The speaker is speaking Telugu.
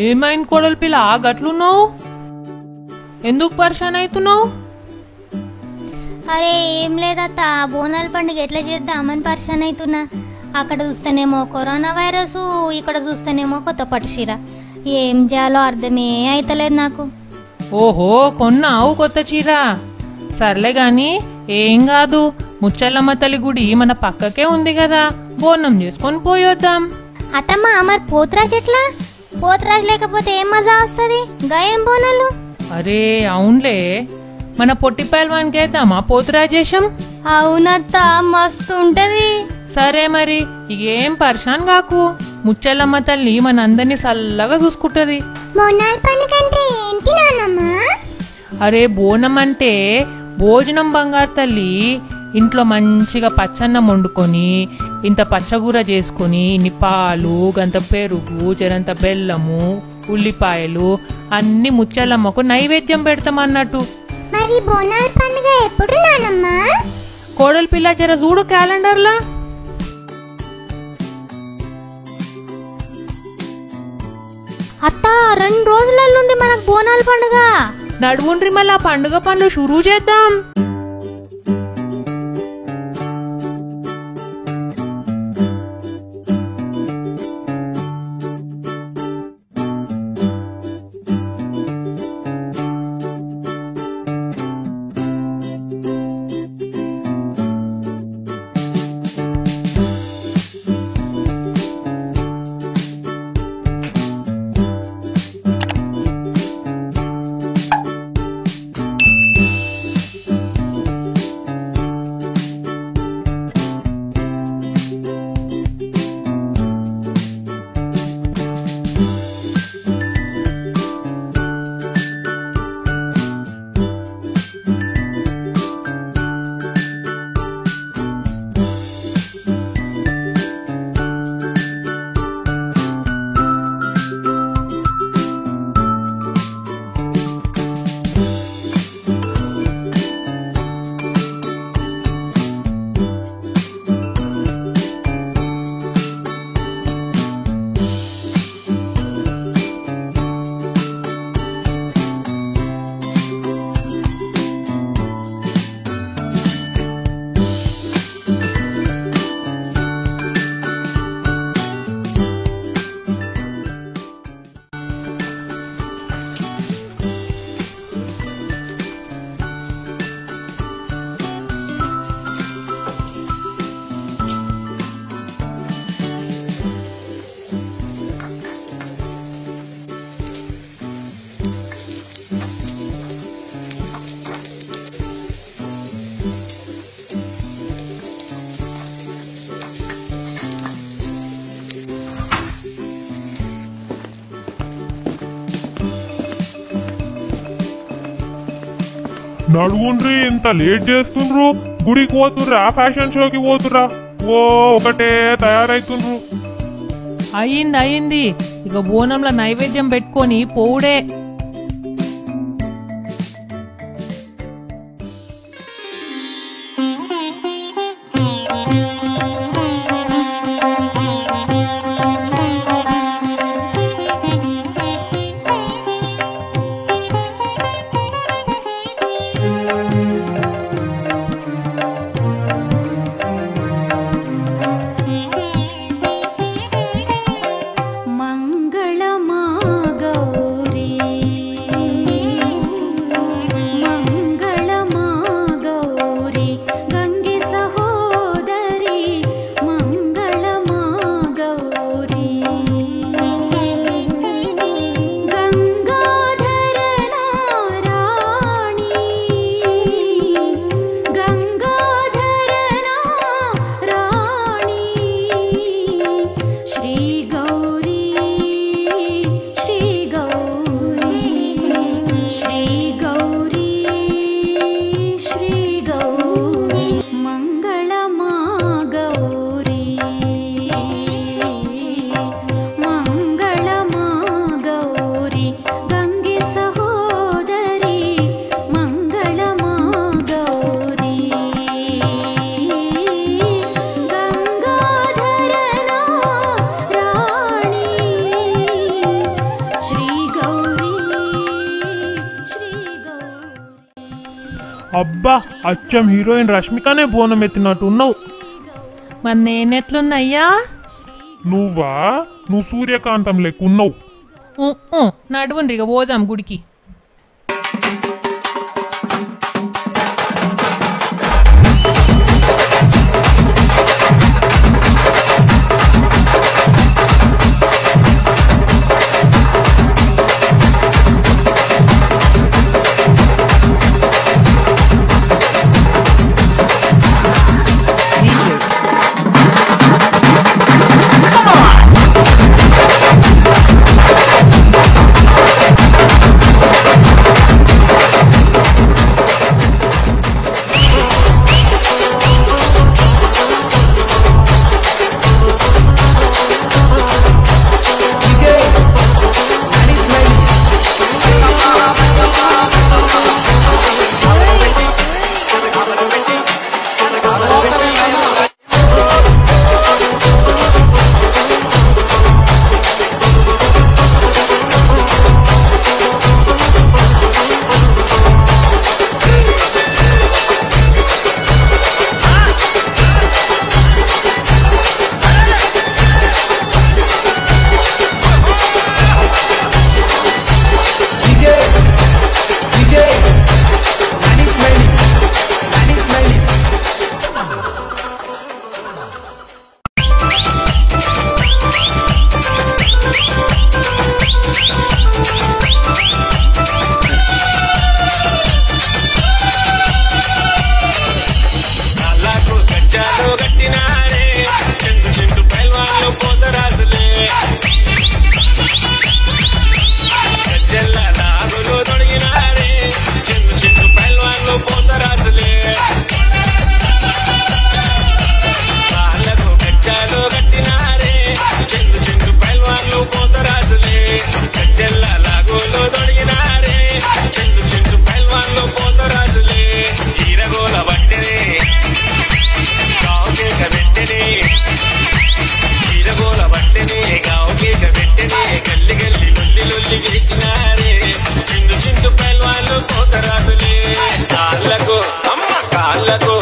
ఏమైంది కోడలి పిల్ల గట్లున్నావు? ఎందుకు పరిశాన్ అవుతున్నావు? అరే ఏం లేదత్త, బోనాల పండుగ ఎట్లా చేద్దామని పరిశాన్ అవుతున్నా. అక్కడ చూస్తేనేమో కరోనా వైరస్, ఇక్కడ చూస్తేనేమో కొత్త పట్టుచీర. ఏం చేయాలో అర్థమే అయితలేదు నాకు. ఓహో, కొన్నావు కొత్త చీర? సర్లే గాని ఏం కాదు, ముచ్చల్లమ్మ తల్లి గుడి మన పక్కకే ఉంది కదా, బోనం చేసుకొని పోయొద్దాం. అత్తమ్మ మరి పోతురాజు ఎట్లా? పోతురాజు లేకపోతే ఏం మజా వస్తుంది? గాయం బోనాలు. అరే అవునులే, మన పొట్టి పైల్వాన్కి వేద్దామా పోతురాజేశం? అవునత్త, మస్తు ఉంటది. సరే మరి ఏం పరిశాన్ కాకు, ముచ్చల్లమ్మ తల్లి మన అందరినీ చల్లగా చూసుకుంటది. బోనాల పండుగ అంటే ఏంటి నాన్నమ్మా? అరే బోనం అంటే భోజనం బంగారు తల్లి. ఇంట్లో మంచిగా పచ్చన్నం వండుకొని, ఇంత పచ్చగూర చేసుకొని, ఇన్ని పాలు, గంత పెరుగు, జరంత బెల్లము, ఉల్లిపాయలు అన్ని ముచ్చల్లమ్మకు నైవేద్యం పెడతామన్నట్టు. మరి బోనాల పండుగ ఎప్పుడు నానమ్మా? కోడలి పిల్ల జర చూడు క్యాలెండర్లా. అత్త 2 రోజులలో ఉంది మనకు బోనాల పండుగ. నడువుండ్రి మళ్ళా పండుగ పనులు షురూ చేద్దాం. నడువుండ్రి, ఇంత లేట్ చేస్తుండ్రు. గుడికి పోతుర్రా, ఫ్యాషన్ షోకి పోతుర్రా? ఓ ఒకటే తయారైతుండ్రు. అయింది, ఇక బోనంలో నైవేద్యం పెట్టుకొని పోవుడే. మంగళమా గౌరీ అబ్బా అచ్చం హీరోయిన్ రష్మికనే బోనం ఎత్తినట్టు ఉన్నావు. మరి నేనెట్లున్నయ్యా? నువ్వు సూర్యకాంతం లెక్కున్నావు. నడువుండ్రి ఇక పోదాం గుడికి. చిందు చిందు పైల్వాన్లు పోతరాజులే కాళ్ళకు అమ్మ కాళ్ళకు